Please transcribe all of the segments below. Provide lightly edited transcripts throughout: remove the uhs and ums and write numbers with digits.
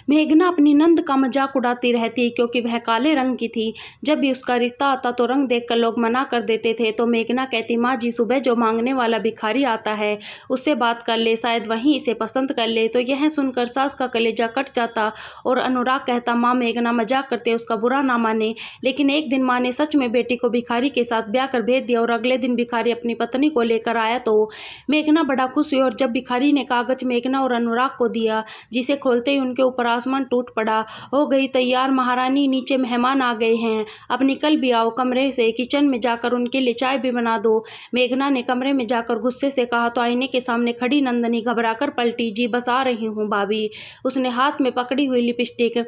मेघना अपनी नंद का मजाक उड़ाती रहती क्योंकि वह काले रंग की थी। जब भी उसका रिश्ता आता तो रंग देखकर लोग मना कर देते थे, तो मेघना कहती, माँ जी, सुबह जो मांगने वाला भिखारी आता है उससे बात कर ले, शायद वही इसे पसंद कर ले। तो यह सुनकर सास का कलेजा कट जाता और अनुराग कहता, माँ, मेघना मजाक करते, उसका बुरा ना माने। लेकिन एक दिन माँ ने सच में बेटी को भिखारी के साथ ब्याह कर भेज दिया और अगले दिन भिखारी अपनी पत्नी को लेकर आया तो मेघना बड़ा खुश हुई। और जब भिखारी ने कागज मेघना और अनुराग को दिया, जिसे खोलते ही उनके ऊपर आसमान टूट पड़ा। हो गई तैयार महारानी, नीचे मेहमान आ गए हैं, अब निकल भी आओ कमरे से, किचन में जाकर उनके लिए चाय भी बना दो। मेघना ने कमरे में जाकर गुस्से से कहा तो आईने के सामने खड़ी नंदनी घबराकर पलटी। जी बस आ रही हूँ भाभी। उसने हाथ में पकड़ी हुई लिपस्टिक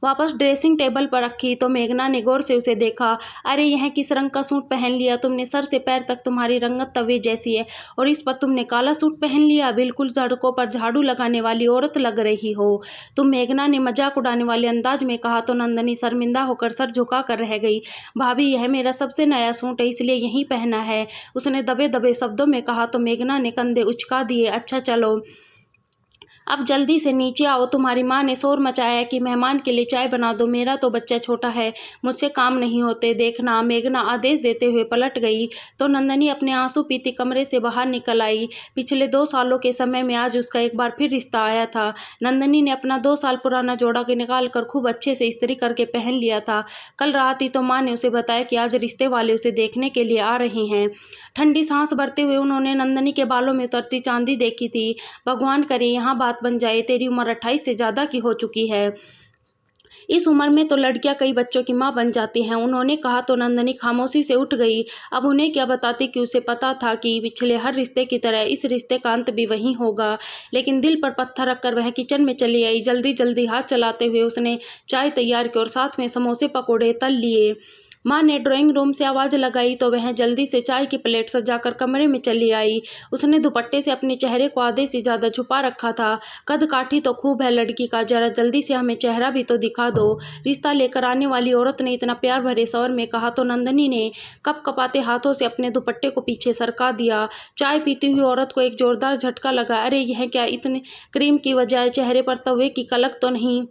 वापस ड्रेसिंग टेबल पर रखी तो मेघना ने गौर से उसे देखा। अरे यह किस रंग का सूट पहन लिया तुमने, सर से पैर तक तुम्हारी रंगत तवे जैसी है, और इस पर तुमने काला सूट पहन लिया, बिल्कुल सड़कों पर झाड़ू लगाने वाली औरत लग रही हो तुम। मेघना ने मजाक उड़ाने वाले अंदाज में कहा तो नंदनी शर्मिंदा होकर सर झुका कर रह गई। भाभी, यह मेरा सबसे नया सूट है, इसलिए यही पहना है, उसने दबे दबे शब्दों में कहा तो मेघना ने कंधे उचका दिए। अच्छा चलो अब जल्दी से नीचे आओ, तुम्हारी माँ ने शोर मचाया कि मेहमान के लिए चाय बना दो, मेरा तो बच्चा छोटा है, मुझसे काम नहीं होते। देखना, मेघना आदेश देते हुए पलट गई तो नंदनी अपने आंसू पीती कमरे से बाहर निकल आई। पिछले 2 सालों के समय में आज उसका एक बार फिर रिश्ता आया था। नंदनी ने अपना 2 साल पुराना जोड़ा के निकाल कर खूब अच्छे से इस्त्री करके पहन लिया था। कल रात ही तो माँ ने उसे बताया कि आज रिश्ते वाले उसे देखने के लिए आ रहे हैं। ठंडी सांस भरते हुए उन्होंने नंदनी के बालों में उतरती चांदी देखी थी। भगवान करे यहाँ बात बन जाए, तेरी उम्र 28 से ज्यादा की हो चुकी है, इस उम्र में तो लड़कियां कई बच्चों की मां बन जाती हैं, उन्होंने कहा तो नंदनी खामोशी से उठ गई। अब उन्हें क्या बताती कि उसे पता था कि पिछले हर रिश्ते की तरह इस रिश्ते का अंत भी वही होगा। लेकिन दिल पर पत्थर रखकर वह किचन में चली आई। जल्दी जल्दी हाथ चलाते हुए उसने चाय तैयार की और साथ में समोसे पकौड़े तल लिए। माँ ने ड्राइंग रूम से आवाज़ लगाई तो वह जल्दी से चाय की प्लेट सजाकर कमरे में चली आई। उसने दुपट्टे से अपने चेहरे को आधे से ज़्यादा छुपा रखा था। कद काठी तो खूब है लड़की का, जरा जल्दी से हमें चेहरा भी तो दिखा दो, रिश्ता लेकर आने वाली औरत ने इतना प्यार भरे स्वर में कहा तो नंदनी ने कपकपाते हाथों से अपने दुपट्टे को पीछे सरका दिया। चाय पीती हुई औरत को एक जोरदार झटका लगा। अरे यह क्या, इतने क्रीम की बजाय चेहरे पर तवे की कलक तो नहीं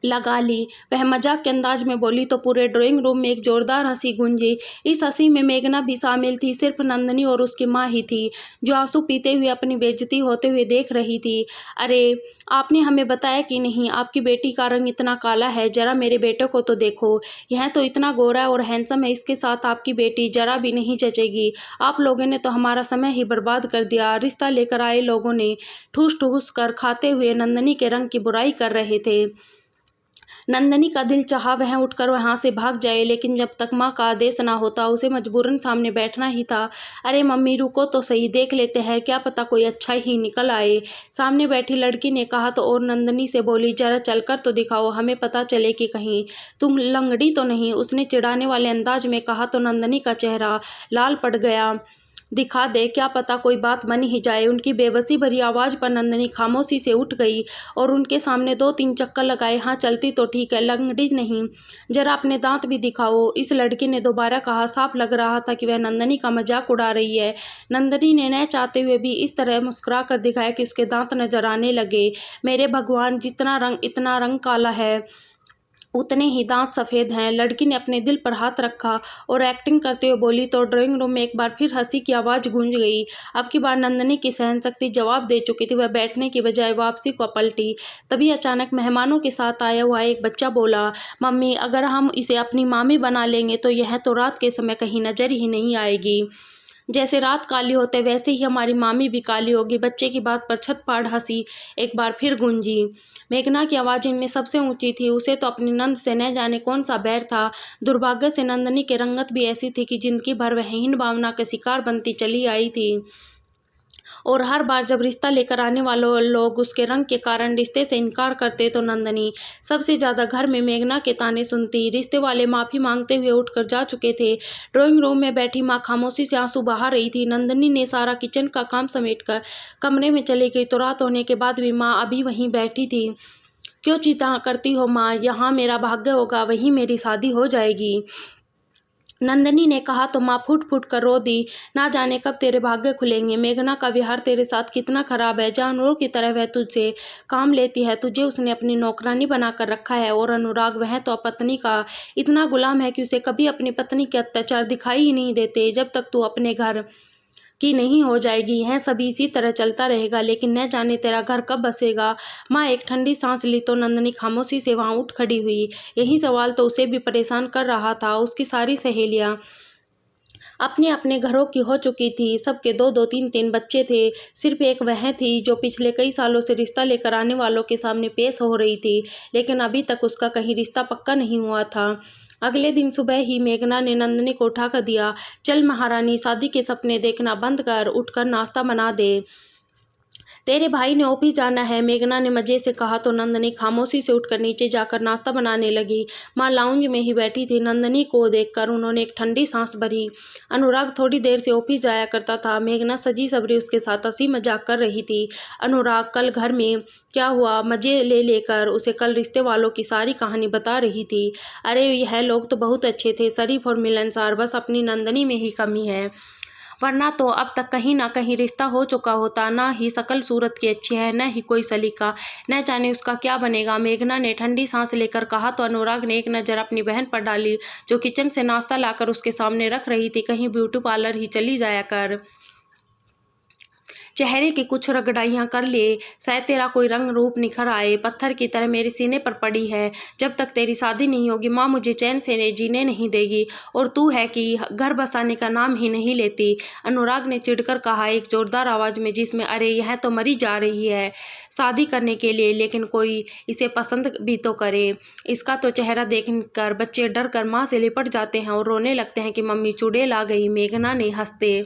लगा ली? वह मजाक के अंदाज में बोली तो पूरे ड्राइंग रूम में एक जोरदार हंसी गूंजी। इस हंसी में मेघना भी शामिल थी, सिर्फ नंदनी और उसकी माँ ही थी जो आंसू पीते हुए अपनी बेइज्जती होते हुए देख रही थी। अरे आपने हमें बताया कि नहीं, आपकी बेटी का रंग इतना काला है, जरा मेरे बेटे को तो देखो, यह तो इतना गोरा है और हैंडसम है, इसके साथ आपकी बेटी जरा भी नहीं जचेगी। आप लोगों ने तो हमारा समय ही बर्बाद कर दिया। रिश्ता लेकर आए लोगों ने ठूस ठूस कर खाते हुए नंदनी के रंग की बुराई कर रहे थे। नंदनी का दिल चाहा वह उठकर वहां से भाग जाए, लेकिन जब तक माँ का आदेश ना होता उसे मजबूरन सामने बैठना ही था। अरे मम्मी रुको तो सही, देख लेते हैं, क्या पता कोई अच्छा ही निकल आए, सामने बैठी लड़की ने कहा तो और नंदनी से बोली, जरा चलकर तो दिखाओ, हमें पता चले कि कहीं तुम लंगड़ी तो नहीं, उसने चिढ़ाने वाले अंदाज में कहा तो नंदनी का चेहरा लाल पड़ गया। दिखा दे, क्या पता कोई बात बन ही जाए। उनकी बेबसी भरी आवाज पर नंदनी खामोशी से उठ गई और उनके सामने 2-3 चक्कर लगाए। हाँ चलती तो ठीक है, लंगड़ी नहीं, जरा अपने दांत भी दिखाओ, इस लड़की ने दोबारा कहा। साफ लग रहा था कि वह नंदनी का मजाक उड़ा रही है। नंदनी ने न चाहते हुए भी इस तरह मुस्कुरा कर दिखाया कि उसके दांत नजर आने लगे। मेरे भगवान, इतना रंग काला है उतने ही दांत सफ़ेद हैं। लड़की ने अपने दिल पर हाथ रखा और एक्टिंग करते हुए बोली तो ड्राइंग रूम में एक बार फिर हंसी की आवाज़ गूंज गई। अब की बार नंदनी की सहनशक्ति जवाब दे चुकी थी, वह बैठने की बजाय वापसी को पलटी। तभी अचानक मेहमानों के साथ आया हुआ एक बच्चा बोला, मम्मी अगर हम इसे अपनी मामी बना लेंगे तो यह तो रात के समय कहीं नजर ही नहीं आएगी, जैसे रात काली होते वैसे ही हमारी मामी भी काली होगी। बच्चे की बात पर छत फाड़ हंसी एक बार फिर गूंजी। मेघना की आवाज़ इनमें सबसे ऊंची थी। उसे तो अपनी नंद से न जाने कौन सा बैर था। दुर्भाग्य से नंदनी की रंगत भी ऐसी थी कि जिंदगी भर वह हीन भावना का शिकार बनती चली आई थी और हर बार जब रिश्ता लेकर आने वाले लोग उसके रंग के कारण रिश्ते से इनकार करते तो नंदनी सबसे ज्यादा घर में मेघना के ताने सुनती। रिश्ते वाले माफी मांगते हुए उठकर जा चुके थे। ड्राइंग रूम में बैठी माँ खामोशी से आंसू बहा रही थी। नंदनी ने सारा किचन का काम समेटकर कमरे में चली गई तो रात होने के बाद भी माँ अभी वहीं बैठी थी। क्यों चिंता करती हो माँ, यहाँ मेरा भाग्य होगा, वहीं मेरी शादी हो जाएगी। नंदिनी ने कहा तो माँ फूट फूट कर रो दी। ना जाने कब तेरे भाग्य खुलेंगे। मेघना का व्यवहार तेरे साथ कितना खराब है। जानवरों की तरह वह तुझसे काम लेती है। तुझे उसने अपनी नौकरानी बनाकर रखा है। और अनुराग, वह तो पत्नी का इतना गुलाम है कि उसे कभी अपनी पत्नी के अत्याचार दिखाई ही नहीं देते। जब तक तू अपने घर की नहीं हो जाएगी यह सभी इसी तरह चलता रहेगा। लेकिन न जाने तेरा घर कब बसेगा। माँ एक ठंडी सांस ली तो नंदिनी खामोशी से वहां उठ खड़ी हुई। यही सवाल तो उसे भी परेशान कर रहा था। उसकी सारी सहेलियां अपने अपने घरों की हो चुकी थी। सबके दो दो तीन तीन बच्चे थे। सिर्फ एक वह थी जो पिछले कई सालों से रिश्ता लेकर आने वालों के सामने पेश हो रही थी। लेकिन अभी तक उसका कहीं रिश्ता पक्का नहीं हुआ था। अगले दिन सुबह ही मेघना ने नंदिनी को उठाकर दिया। चल महारानी, शादी के सपने देखना बंद कर, उठकर नाश्ता बना दे। तेरे भाई ने ऑफिस जाना है, मेघना ने मजे से कहा तो नंदिनी खामोशी से उठकर नीचे जाकर नाश्ता बनाने लगी। माँ लाउंज में ही बैठी थी। नंदिनी को देखकर उन्होंने एक ठंडी सांस भरी। अनुराग थोड़ी देर से ऑफिस जाया करता था। मेघना सजी सवरी उसके साथ हंसी मजाक कर रही थी। अनुराग कल घर में क्या हुआ मजे ले लेकर उसे कल रिश्ते वालों की सारी कहानी बता रही थी। अरे यह लोग तो बहुत अच्छे थे, शरीफ और मिलनसार, बस अपनी नंदिनी में ही कमी है, वरना तो अब तक कहीं ना कहीं रिश्ता हो चुका होता। ना ही शकल सूरत की अच्छी है, न ही कोई सलीका, न जाने उसका क्या बनेगा। मेघना ने ठंडी सांस लेकर कहा तो अनुराग ने एक नज़र अपनी बहन पर डाली जो किचन से नाश्ता लाकर उसके सामने रख रही थी। कहीं ब्यूटी पार्लर ही चली जाया कर, चेहरे की कुछ रगड़ाइयाँ कर ले, शायद तेरा कोई रंग रूप निखर आए। पत्थर की तरह मेरे सीने पर पड़ी है। जब तक तेरी शादी नहीं होगी माँ मुझे चैन से जीने नहीं देगी। और तू है कि घर बसाने का नाम ही नहीं लेती। अनुराग ने चिढ़कर कहा एक जोरदार आवाज में, जिसमें अरे यह तो मरी जा रही है शादी करने के लिए, लेकिन कोई इसे पसंद भी तो करे। इसका तो चेहरा देखकर बच्चे डर कर माँ से लिपट जाते हैं और रोने लगते हैं कि मम्मी चुड़ैल आ गई। मेघना ने हंसते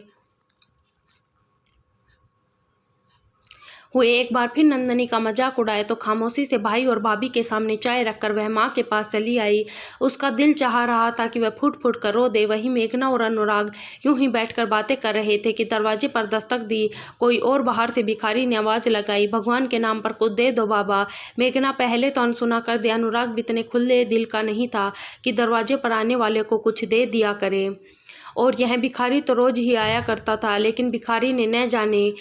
हुए एक बार फिर नंदिनी का मजाक उड़ाया तो खामोशी से भाई और भाभी के सामने चाय रखकर वह माँ के पास चली आई। उसका दिल चाह रहा था कि वह फूट फूट कर रो दे। वहीं मेघना और अनुराग यूं ही बैठकर बातें कर रहे थे कि दरवाजे पर दस्तक दी। कोई और बाहर से भिखारी ने आवाज लगाई, भगवान के नाम पर कुछ दे दो बाबा। मेघना पहले तो अनसुना कर दे। अनुराग भी इतने खुले दिल का नहीं था कि दरवाजे पर आने वाले को कुछ दे दिया करे। और यह भिखारी तो रोज ही आया करता था, लेकिन भिखारी ने न जाने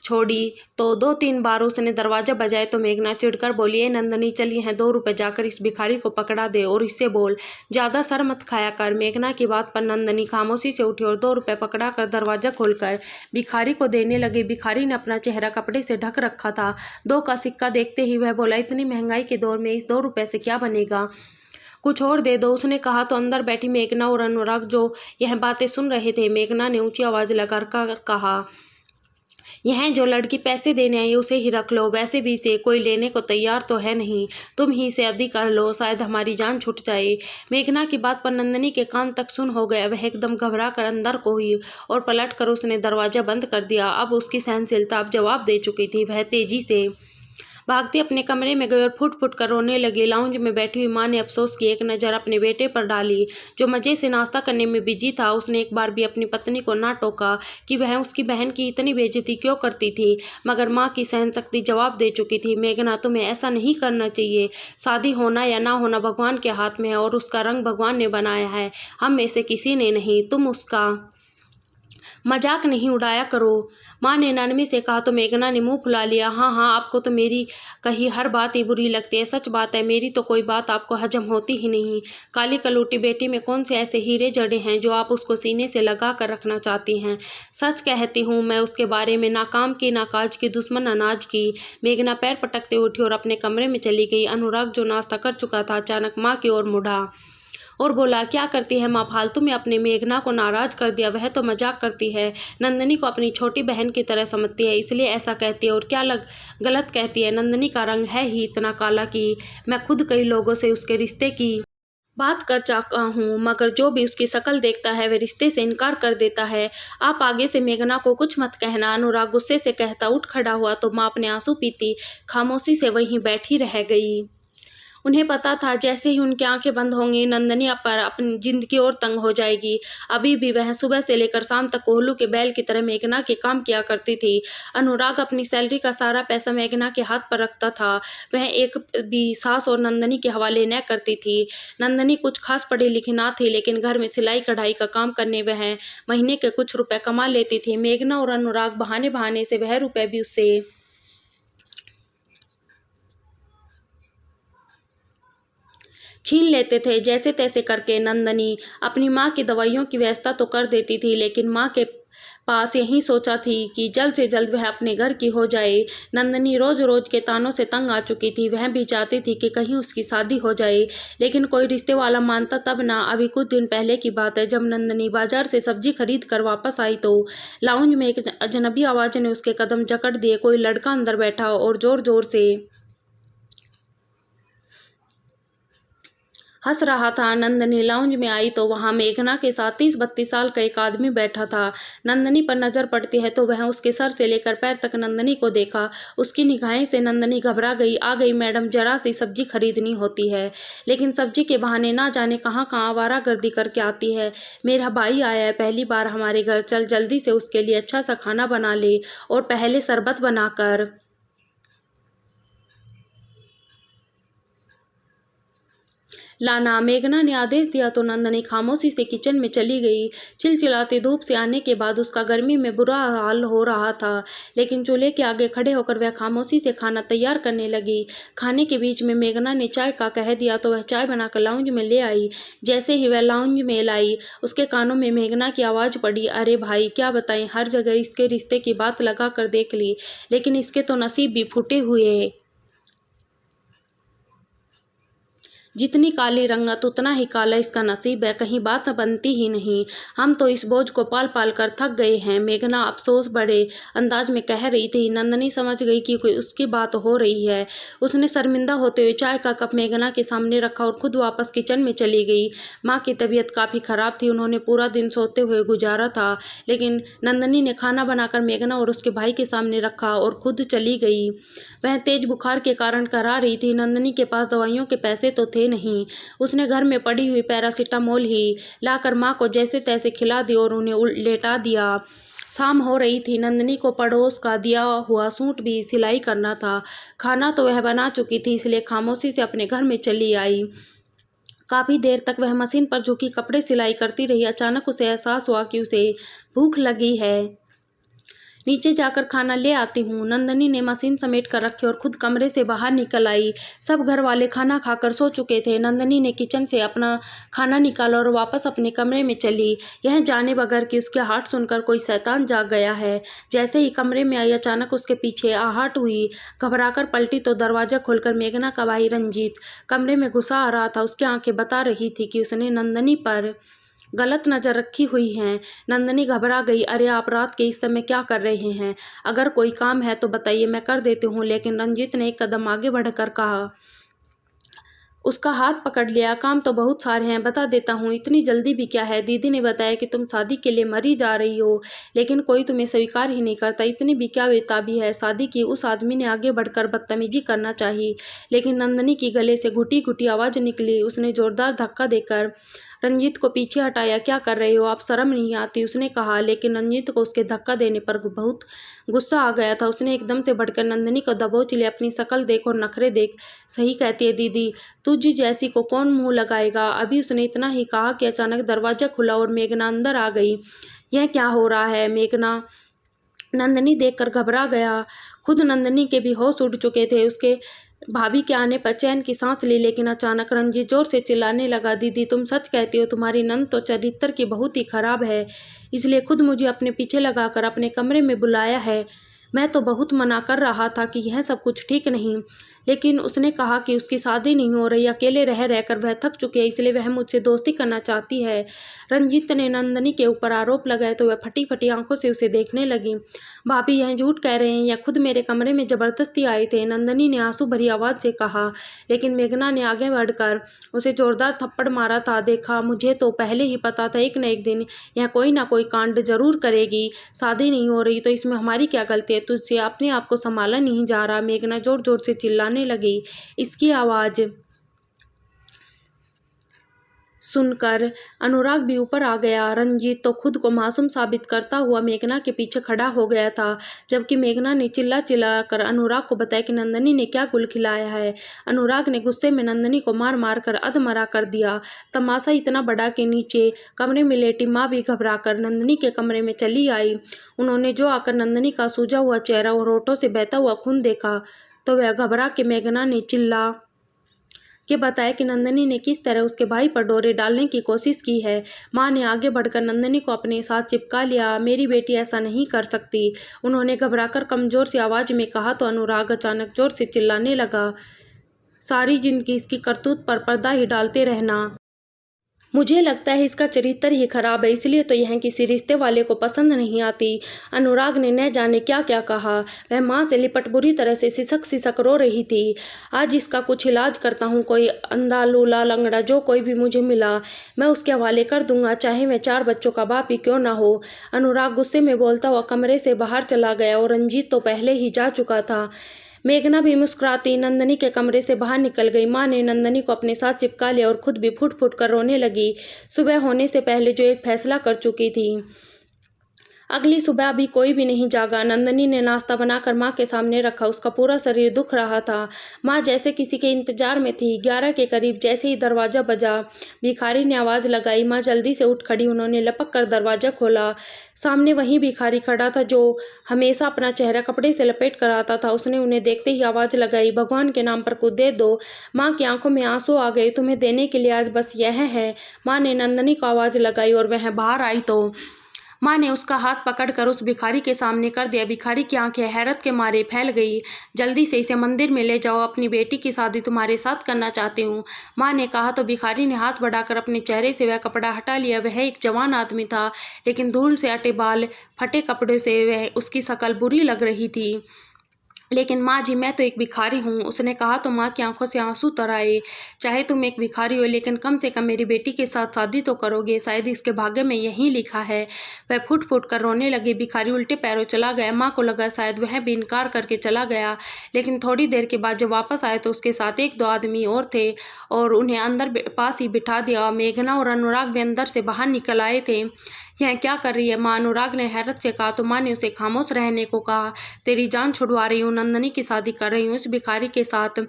छोड़ी तो 2-3 बार उसने दरवाजा बजाया तो मेघना चिढ़कर बोली, ए नंदिनी चल यहाँ 2 रुपए जाकर इस भिखारी को पकड़ा दे और इससे बोल ज्यादा सर मत खाया कर। मेघना की बात पर नंदिनी खामोशी से उठी और 2 रुपए पकड़ा कर दरवाजा खोलकर भिखारी को देने लगी। भिखारी ने अपना चेहरा कपड़े से ढक रखा था। 2 का सिक्का देखते ही वह बोला, इतनी महंगाई के दौर में इस 2 रुपए से क्या बनेगा, कुछ और दे दो, उसने कहा तो अंदर बैठी मेघना और अनुराग जो यह बातें सुन रहे थे। मेघना ने ऊंची आवाज लगाकर कहा, यह जो लड़की पैसे देने आई उसे ही रख लो, वैसे भी इसे कोई लेने को तैयार तो है नहीं, तुम ही इसे शादी कर लो, शायद हमारी जान छूट जाए। मेघना की बात पर नंदिनी के कान तक सुन हो गया। वह एकदम घबरा कर अंदर को हुई और पलट कर उसने दरवाजा बंद कर दिया। अब उसकी सहनशीलता अब जवाब दे चुकी थी। वह तेजी से भागती अपने कमरे में गई और फुट फुट कर रोने लगी। लाउंज में बैठी हुई माँ ने अफसोस की एक नज़र अपने बेटे पर डाली जो मज़े से नाश्ता करने में बिजी था। उसने एक बार भी अपनी पत्नी को ना टोका कि वह उसकी बहन की इतनी बेइज्जती क्यों करती थी, मगर माँ की सहनशक्ति जवाब दे चुकी थी। मेघना तुम्हें ऐसा नहीं करना चाहिए। शादी होना या ना होना भगवान के हाथ में है और उसका रंग भगवान ने बनाया है, हम में से किसी ने नहीं। तुम उसका मजाक नहीं उड़ाया करो, माँ ने नरमी से कहा तो मेघना ने मुंह फुला लिया। हाँ हाँ, आपको तो मेरी कही हर बात ही बुरी लगती है। सच बात है, मेरी तो कोई बात आपको हजम होती ही नहीं। काली कलूटी बेटी में कौन से ऐसे हीरे जड़े हैं जो आप उसको सीने से लगा कर रखना चाहती हैं। सच कहती हूँ, मैं उसके बारे में ना काम की ना काज की, दुश्मन अनाज की। मेघना पैर पटकते उठी और अपने कमरे में चली गई। अनुराग जो नाश्ता कर चुका था अचानक माँ की ओर मुड़ा और बोला, क्या करती है माँ, फालतू में अपनी मेघना को नाराज कर दिया। वह तो मजाक करती है, नंदिनी को अपनी छोटी बहन की तरह समझती है, इसलिए ऐसा कहती है। और क्या गलत कहती है। नंदिनी का रंग है ही इतना काला कि मैं खुद कई लोगों से उसके रिश्ते की बात कर चुका हूँ, मगर जो भी उसकी शक्ल देखता है वह रिश्ते से इनकार कर देता है। आप आगे से मेघना को कुछ मत कहना। अनुराग गुस्से से कहता उठ खड़ा हुआ तो माँ अपने आंसू पीती खामोशी से वहीं बैठी रह गई। उन्हें पता था जैसे ही उनकी आंखें बंद होंगी नंदनी पर अपनी जिंद की ओर तंग हो जाएगी। अभी भी वह सुबह से लेकर शाम तक कोहलू के बैल की तरह मेघना के काम किया करती थी। अनुराग अपनी सैलरी का सारा पैसा मेघना के हाथ पर रखता था। वह एक भी सास और नंदनी के हवाले न करती थी। नंदनी कुछ खास पढ़ी लिखी ना थी, लेकिन घर में सिलाई कढ़ाई का काम करने वह महीने के कुछ रुपए कमा लेती थी। मेघना और अनुराग बहाने बहाने से वह रुपए भी उससे छीन लेते थे। जैसे तैसे करके नंदनी अपनी माँ की दवाइयों की व्यवस्था तो कर देती थी, लेकिन माँ के पास यही सोचा थी कि जल्द से जल्द वह अपने घर की हो जाए। नंदनी रोज रोज के तानों से तंग आ चुकी थी। वह भी चाहती थी कि कहीं उसकी शादी हो जाए, लेकिन कोई रिश्ते वाला मानता तब ना। अभी कुछ दिन पहले की बात है, जब नंदनी बाजार से सब्जी खरीद कर वापस आई तो लाउंज में एक अजनबी आवाज ने उसके कदम जकड़ दिए। कोई लड़का अंदर बैठा और जोर जोर से हंस रहा था। नंदनी लाउंज में आई तो वहां मेघना के साथ 30-32 साल का एक आदमी बैठा था। नंदनी पर नजर पड़ती है तो वह उसके सर से लेकर पैर तक नंदनी को देखा। उसकी निगाहें से नंदनी घबरा गई। आ गई मैडम, जरा सी सब्जी खरीदनी होती है, लेकिन सब्जी के बहाने ना जाने कहाँ कहाँ आवारागर्दी करके आती है। मेरा भाई आया है पहली बार हमारे घर, चल जल्दी से उसके लिए अच्छा सा खाना बना ले और पहले शरबत बनाकर लाना। मेघना ने आदेश दिया तो नंदनी खामोशी से किचन में चली गई। चिलचिलाती धूप से आने के बाद उसका गर्मी में बुरा हाल हो रहा था, लेकिन चूल्हे के आगे खड़े होकर वह खामोशी से खाना तैयार करने लगी। खाने के बीच में मेघना ने चाय का कह दिया तो वह चाय बनाकर लाउंज में ले आई। जैसे ही वह लाउंज में लाई, उसके कानों में मेघना की आवाज पड़ी, अरे भाई क्या बताएं, हर जगह इसके रिश्ते की बात लगा कर देख ली, लेकिन इसके तो नसीब भी फूटे हुए। जितनी काली रंगत उतना ही काला इसका नसीब है, कहीं बात बनती ही नहीं। हम तो इस बोझ को पाल पाल कर थक गए हैं, मेघना अफसोस बड़े अंदाज में कह रही थी। नंदनी समझ गई कि कोई उसकी बात हो रही है। उसने शर्मिंदा होते हुए चाय का कप मेघना के सामने रखा और खुद वापस किचन में चली गई। माँ की तबीयत काफ़ी खराब थी, उन्होंने पूरा दिन सोते हुए गुजारा था, लेकिन नंदनी ने खाना बनाकर मेघना और उसके भाई के सामने रखा और खुद चली गई। वह तेज बुखार के कारण करा रही थी। नंदनी के पास दवाइयों के पैसे तो थे नहीं। उसने घर में पड़ी हुई पैरासिटामोल ही लाकर माँ को जैसे तैसे खिला दी और उन्हें लेटा दिया। शाम हो रही थी। नंदनी को पड़ोस का दिया हुआ सूट भी सिलाई करना था। खाना तो वह बना चुकी थी, इसलिए खामोशी से अपने घर में चली आई। काफी देर तक वह मशीन पर झुकी कपड़े सिलाई करती रही। अचानक उसे एहसास हुआ कि उसे भूख लगी है। नीचे जाकर खाना ले आती हूँ। नंदनी ने मशीन समेट कर रखी और खुद कमरे से बाहर निकल आई। सब घर वाले खाना खाकर सो चुके थे। नंदनी ने किचन से अपना खाना निकाला और वापस अपने कमरे में चली, यह जाने बगैर कि उसके आहट सुनकर कोई शैतान जाग गया है। जैसे ही कमरे में आई, अचानक उसके पीछे आहट हुई। घबराकर पलटी तो दरवाजा खोलकर मेघना का भाई रंजीत कमरे में घुसा आ रहा था। उसकी आंखें बता रही थी कि उसने नंदनी पर गलत नजर रखी हुई है। नंदनी घबरा गई। अरे आप रात के इस समय क्या कर रहे हैं? अगर कोई काम है तो बताइए, मैं कर देती हूँ। लेकिन रंजीत ने एक कदम आगे बढ़कर कहा। उसका हाथ पकड़ लिया। काम तो बहुत सारे हैं, बता देता हूँ, इतनी जल्दी भी क्या है? दीदी ने बताया कि तुम शादी के लिए मरी जा रही हो, लेकिन कोई तुम्हें स्वीकार ही नहीं करता। इतनी भी क्या बेताबी है? शादी की उस आदमी ने आगे बढ़कर बदतमीजी करना चाहिए, लेकिन नंदनी की गले से घुटी घुटी आवाज निकली। उसने जोरदार धक्का देकर रंजीत को पीछे हटाया। क्या कर रहे हो आप? शर्म नहीं आती? उसने कहा, लेकिन रंजीत को उसके धक्का देने पर बहुत गुस्सा आ गया था। उसने एकदम से बढ़कर नंदनी को दबोच लिया। अपनी शक्ल देख और नखरे देख। सही कहती है दीदी, तुझ जैसी को कौन मुंह लगाएगा? अभी उसने इतना ही कहा कि अचानक दरवाजा खुला और मेघना अंदर आ गई। यह क्या हो रहा है? मेघना नंदनी देखकर घबरा गया। खुद नंदनी के भी होश उड़ चुके थे। उसके भाभी के आने पर चैन की सांस ली, लेकिन अचानक रंजीत जोर से चिल्लाने लगा, दीदी तुम सच कहती हो? तुम्हारी नंद तो चरित्र की बहुत ही खराब है, इसलिए खुद मुझे अपने पीछे लगाकर अपने कमरे में बुलाया है। मैं तो बहुत मना कर रहा था कि यह सब कुछ ठीक नहीं, लेकिन उसने कहा कि उसकी शादी नहीं हो रही, अकेले रह रहकर वह थक चुकी है, इसलिए वह मुझसे दोस्ती करना चाहती है। रंजीत ने नंदनी के ऊपर आरोप लगाए तो वह फटी फटी आंखों से उसे देखने लगी। भाभी यह झूठ कह रहे हैं, यह खुद मेरे कमरे में जबरदस्ती आए थे, नंदनी ने आंसू भरी आवाज से कहा। लेकिन मेघना ने आगे बढ़कर उसे जोरदार थप्पड़ मारा था। देखा, मुझे तो पहले ही पता था एक न एक दिन यह कोई ना कोई कांड जरूर करेगी। शादी नहीं हो रही तो इसमें हमारी क्या गलती है? तुझसे अपने आप को संभाला नहीं जा रहा? मेघना जोर जोर से चिल्लाने लगी। इसकी आवाज सुनकर अनुराग भी ऊपर आ गया। रंजीत तो खुद को मासूम साबित करता हुआ मेघना के पीछे खड़ा हो गया था, जबकि मेघना ने चिल्ला चिल्ला कर अनुराग को बताया कि नंदनी ने क्या गुल खिलाया है। अनुराग ने गुस्से में नंदनी को मार मार कर अधमरा कर दिया। तमाशा इतना बड़ा कि नीचे कमरे में लेटी माँ भी घबराकर नंदनी के कमरे में चली आई। उन्होंने जो आकर नंदनी का सूजा हुआ चेहरा और होठों से बहता हुआ खून देखा तो वह घबरा के मेघना ने चिल्ला के बताया कि नंदनी ने किस तरह उसके भाई पर डोरे डालने की कोशिश की है। माँ ने आगे बढ़कर नंदनी को अपने साथ चिपका लिया। मेरी बेटी ऐसा नहीं कर सकती, उन्होंने घबराकर कमजोर सी आवाज में कहा तो अनुराग अचानक जोर से चिल्लाने लगा, सारी जिंदगी इसकी करतूत पर पर्दा ही डालते रहना। मुझे लगता है इसका चरित्र ही खराब है, इसलिए तो यह किसी रिश्ते वाले को पसंद नहीं आती। अनुराग ने न जाने क्या क्या कहा। वह माँ से लिपट बुरी तरह से सिसक सिसक रो रही थी। आज इसका कुछ इलाज करता हूँ, कोई अंधा लूला लंगड़ा जो कोई भी मुझे मिला मैं उसके हवाले कर दूंगा, चाहे वह 4 बच्चों का बाप ही क्यों ना हो। अनुराग गुस्से में बोलता हुआ कमरे से बाहर चला गया और रंजीत तो पहले ही जा चुका था। मेघना भी मुस्कुराती नंदनी के कमरे से बाहर निकल गई। माँ ने नंदनी को अपने साथ चिपका लिया और खुद भी फुट फुट कर रोने लगी। सुबह होने से पहले जो एक फैसला कर चुकी थी। अगली सुबह अभी कोई भी नहीं जागा। नंदनी ने नाश्ता बनाकर माँ के सामने रखा। उसका पूरा शरीर दुख रहा था। माँ जैसे किसी के इंतजार में थी। 11 के करीब जैसे ही दरवाजा बजा, भिखारी ने आवाज लगाई। माँ जल्दी से उठ खड़ी। उन्होंने लपक कर दरवाजा खोला। सामने वही भिखारी खड़ा था जो हमेशा अपना चेहरा कपड़े से लपेट कर आता था। उसने उन्हें देखते ही आवाज लगाई, भगवान के नाम पर कुछ दे दो। माँ की आंखों में आंसू आ गए। तुम्हें देने के लिए आज बस यह है। माँ ने नंदनी को आवाज लगाई और वह बाहर आई तो माँ ने उसका हाथ पकड़कर उस भिखारी के सामने कर दिया। भिखारी की आंखें हैरत के मारे फैल गई। जल्दी से इसे मंदिर में ले जाओ, अपनी बेटी की शादी तुम्हारे साथ करना चाहती हूँ, माँ ने कहा तो भिखारी ने हाथ बढ़ाकर अपने चेहरे से वह कपड़ा हटा लिया। वह एक जवान आदमी था, लेकिन धूल से अटे बाल, फटे कपड़े से वह उसकी शक्ल बुरी लग रही थी। लेकिन माँ जी, मैं तो एक भिखारी हूँ, उसने कहा तो माँ की आंखों से आंसू तर आए। चाहे तुम एक भिखारी हो, लेकिन कम से कम मेरी बेटी के साथ शादी तो करोगे, शायद इसके भाग्य में यही लिखा है। वह फुट फुट कर रोने लगी। भिखारी उल्टे पैरों चला गया। माँ को लगा शायद वह भी इनकार करके चला गया, लेकिन थोड़ी देर के बाद जब वापस आए तो उसके साथ 1-2 आदमी और थे और उन्हें अंदर पास ही बिठा दिया। मेघना और अनुराग भी अंदर से बाहर निकल आए थे। यह क्या कर रही है माँ, अनुराग ने हैरत से कहा तो माँ ने उसे खामोश रहने को कहा। तेरी जान छुड़वा रही हूँ, नंदनी की शादी कर रही हूँ इस भिखारी के साथ,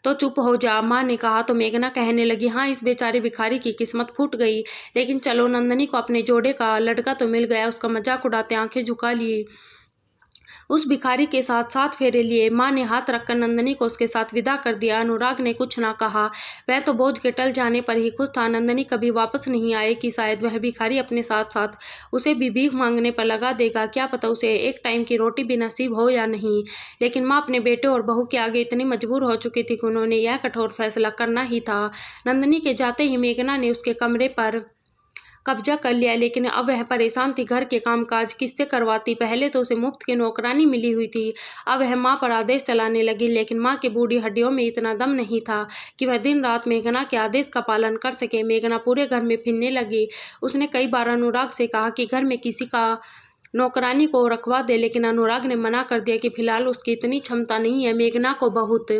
तो चुप हो जा, माँ ने कहा तो मेघना कहने लगी, हाँ इस बेचारे भिखारी की किस्मत फूट गई, लेकिन चलो नंदनी को अपने जोड़े का लड़का तो मिल गया। उसका मजाक उड़ाते आंखें झुका लिए उस भिखारी के साथ 7 फेरे लिए। माँ ने हाथ रखकर नंदनी को उसके साथ विदा कर दिया। अनुराग ने कुछ ना कहा। वह तो बोझ के टल जाने पर ही खुश था। नंदनी कभी वापस नहीं आए कि शायद वह भिखारी अपने साथ साथ उसे भी भीख मांगने पर लगा देगा। क्या पता उसे एक टाइम की रोटी भी नसीब हो या नहीं। लेकिन माँ अपने बेटे और बहू के आगे इतनी मजबूर हो चुकी थी कि उन्होंने यह कठोर फैसला करना ही था। नंदनी के जाते ही मेघना ने उसके कमरे पर कब्जा कर लिया, लेकिन अब वह परेशान थी। घर के कामकाज किससे करवाती। पहले तो उसे मुफ्त की नौकरानी मिली हुई थी, अब वह माँ पर आदेश चलाने लगी। लेकिन माँ की बूढ़ी हड्डियों में इतना दम नहीं था कि वह दिन रात मेघना के आदेश का पालन कर सके। मेघना पूरे घर में फिरने लगी। उसने कई बार अनुराग से कहा कि घर में किसी का नौकरानी को रखवा दे, लेकिन अनुराग ने मना कर दिया कि फिलहाल उसकी इतनी क्षमता नहीं है। मेघना को बहुत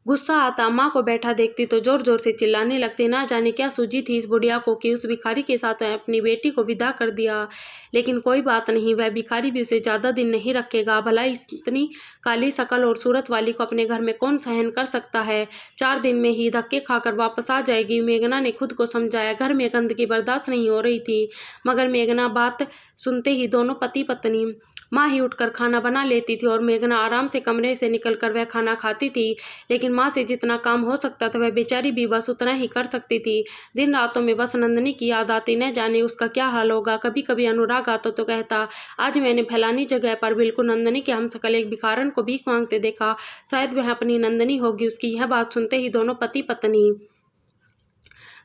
गुस्सा आता। माँ को बैठा देखती तो जोर जोर से चिल्लाने लगती। ना जाने क्या सूझी थी इस बुढ़िया को कि उस भिखारी के साथ अपनी बेटी को विदा कर दिया। लेकिन कोई बात नहीं, वह भिखारी भी उसे ज्यादा दिन नहीं रखेगा। भला इतनी काली शकल और सूरत वाली को अपने घर में कौन सहन कर सकता है। 4 दिन में ही धक्के खाकर वापस आ जाएगी। मेघना ने खुद को समझाया। घर में गंदगी बर्दाश्त नहीं हो रही थी, मगर मेघना बात सुनते ही दोनों पति पत्नी माँ ही उठकर खाना बना लेती थी और मेघना आराम से कमरे से निकलकर वह खाना खाती थी। लेकिन माँ से जितना काम हो सकता था वह बेचारी भी बस उतना ही कर सकती थी। दिन रातों में बस नंदनी की याद आती, न जाने उसका क्या हाल होगा। कभी कभी अनुराग आता तो कहता, आज मैंने फैलानी जगह पर बिल्कुल नंदनी के हमशक्ल एक भिखारन को भीख मांगते देखा, शायद वह अपनी नंदनी होगी। उसकी यह बात सुनते ही दोनों पति पत्नी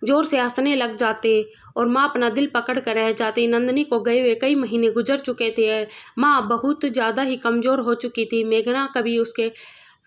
जोर से हंसने लग जाते और माँ अपना दिल पकड़ कर रह जाती। नंदनी को गए हुए कई महीने गुजर चुके थे। माँ बहुत ज़्यादा ही कमज़ोर हो चुकी थी। मेघना कभी उसके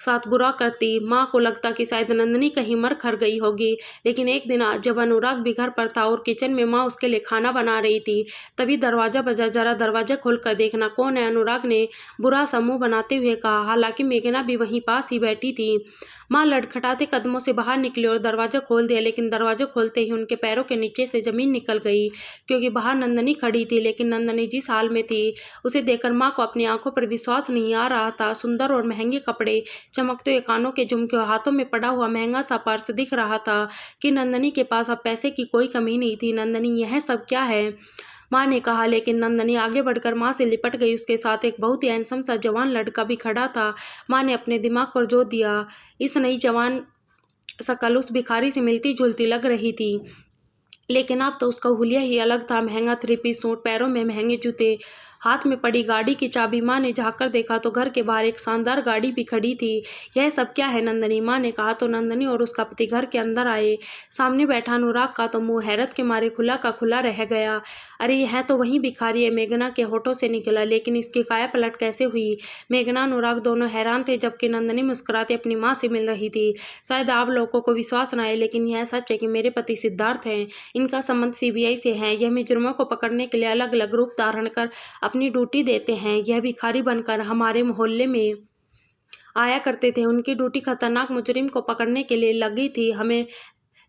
साथ बुरा करती। माँ को लगता कि शायद नंदनी कहीं मर खर गई होगी। लेकिन एक दिन जब अनुराग भी घर पर था और किचन में माँ उसके लिए खाना बना रही थी, तभी दरवाजा बजा। जरा दरवाजा खोलकर देखना कौन है, अनुराग ने बुरा सा मुंह बनाते हुए कहा। हालांकि मेघना भी वहीं पास ही बैठी थी। माँ लड़खड़ाते कदमों से बाहर निकली और दरवाजा खोल दिया, लेकिन दरवाजा खोलते ही उनके पैरों के नीचे से जमीन निकल गई, क्योंकि बाहर नंदनी खड़ी थी। लेकिन नंदनी जिस हाल में थी उसे देखकर माँ को अपनी आंखों पर विश्वास नहीं आ रहा था। सुंदर और महंगे कपड़े, चमकते हुए कानों के झुमके, हाथों में पड़ा हुआ महंगा सा पर्स दिख रहा था कि नंदनी के पास अब पैसे की कोई कमी नहीं थी। नंदनी, यह सब क्या है? माँ ने कहा। लेकिन नंदनी आगे बढ़कर माँ से लिपट गई। उसके साथ एक बहुत ही हैंडसम सा जवान लड़का भी खड़ा था। माँ ने अपने दिमाग पर जोर दिया। इस नई जवान शकल उस भिखारी से मिलती जुलती लग रही थी, लेकिन अब तो उसका हुलिया ही अलग था। महंगा 3 पीस सूट, पैरों में महंगे जूते, हाथ में पड़ी गाड़ी की चाबी। माँ ने झाँक कर देखा तो घर के बाहर एक शानदार गाड़ी भी खड़ी थी। यह सब क्या है नंदनी? माँ ने कहा। तो नंदनी और उसका पति घर के अंदर आए। सामने बैठा अनुराग का तो मुंह हैरत के मारे खुला का खुला रह गया। अरे, यह तो वही भिखारी है, मेघना के होठों से निकला। लेकिन इसकी काया पलट कैसे हुई? मेघना, अनुराग दोनों हैरान थे, जबकि नंदनी मुस्कुराती अपनी माँ से मिल रही थी। शायद आप लोगों को विश्वास न आए, लेकिन यह सच है कि मेरे पति सिद्धार्थ हैं। इनका संबंध सीबीआई से है। यह मुजरिमों को पकड़ने के लिए अलग अलग रूप धारण कर अपनी ड्यूटी देते हैं। यह भिखारी बनकर हमारे मोहल्ले में आया करते थे। उनकी ड्यूटी खतरनाक मुजरिम को पकड़ने के लिए लगी थी। हमें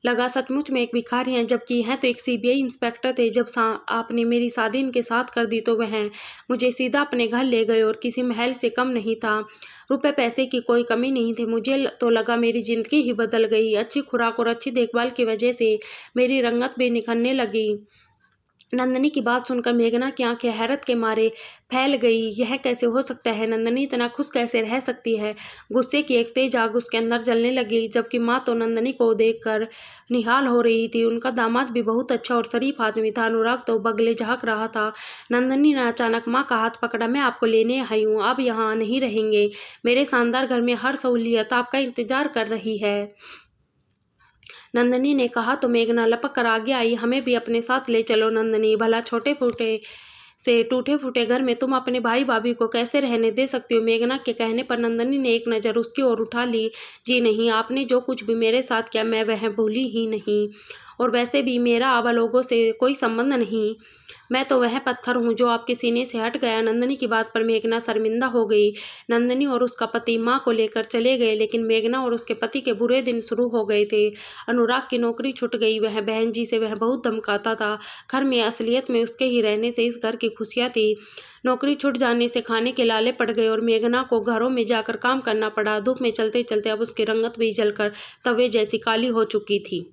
लगा सचमुच में एक भिखारी हैं, जबकि यह तो एक सीबीआई इंस्पेक्टर थे। जब आपने मेरी शादी इनके साथ कर दी तो वह मुझे सीधा अपने घर ले गए और किसी महल से कम नहीं था। रुपए पैसे की कोई कमी नहीं थी। मुझे तो लगा मेरी जिंदगी ही बदल गई। अच्छी खुराक और अच्छी देखभाल की वजह से मेरी रंगत भी निखरने लगी। नंदनी की बात सुनकर मेघना की आंखें हैरत के मारे फैल गई। यह कैसे हो सकता है? नंदनी इतना खुश कैसे रह सकती है? गुस्से की एक तेज आग उसके अंदर जलने लगी। जबकि माँ तो नंदनी को देखकर निहाल हो रही थी। उनका दामाद भी बहुत अच्छा और शरीफ आदमी था। अनुराग तो बगले झाँक रहा था। नंदनी ने अचानक माँ का हाथ पकड़ा। मैं आपको लेने आई हूँ, आप यहाँ नहीं रहेंगे। मेरे शानदार घर में हर सहूलियत आपका इंतजार कर रही है। नंदनी ने कहा। तो मेघना लपक कर आगे आई। हमें भी अपने साथ ले चलो नंदनी। भला छोटे फूटे से टूटे फूटे घर में तुम अपने भाई भाभी को कैसे रहने दे सकती हो? मेघना के कहने पर नंदनी ने एक नज़र उसकी ओर उठा ली। जी नहीं, आपने जो कुछ भी मेरे साथ किया मैं वह भूली ही नहीं। और वैसे भी मेरा अब लोगों से कोई संबंध नहीं। मैं तो वह पत्थर हूँ जो आपके सीने से हट गया। नंदनी की बात पर मेघना शर्मिंदा हो गई। नंदनी और उसका पति माँ को लेकर चले गए, लेकिन मेघना और उसके पति के बुरे दिन शुरू हो गए थे। अनुराग की नौकरी छूट गई। वह बहन जी से वह बहुत धमकाता था। घर में असलियत में उसके ही रहने से इस घर की खुशियाँ थी। नौकरी छूट जाने से खाने के लाले पड़ गए और मेघना को घरों में जाकर काम करना पड़ा। धूप में चलते चलते अब उसकी रंगत भी जलकर तवे जैसी काली हो चुकी थी।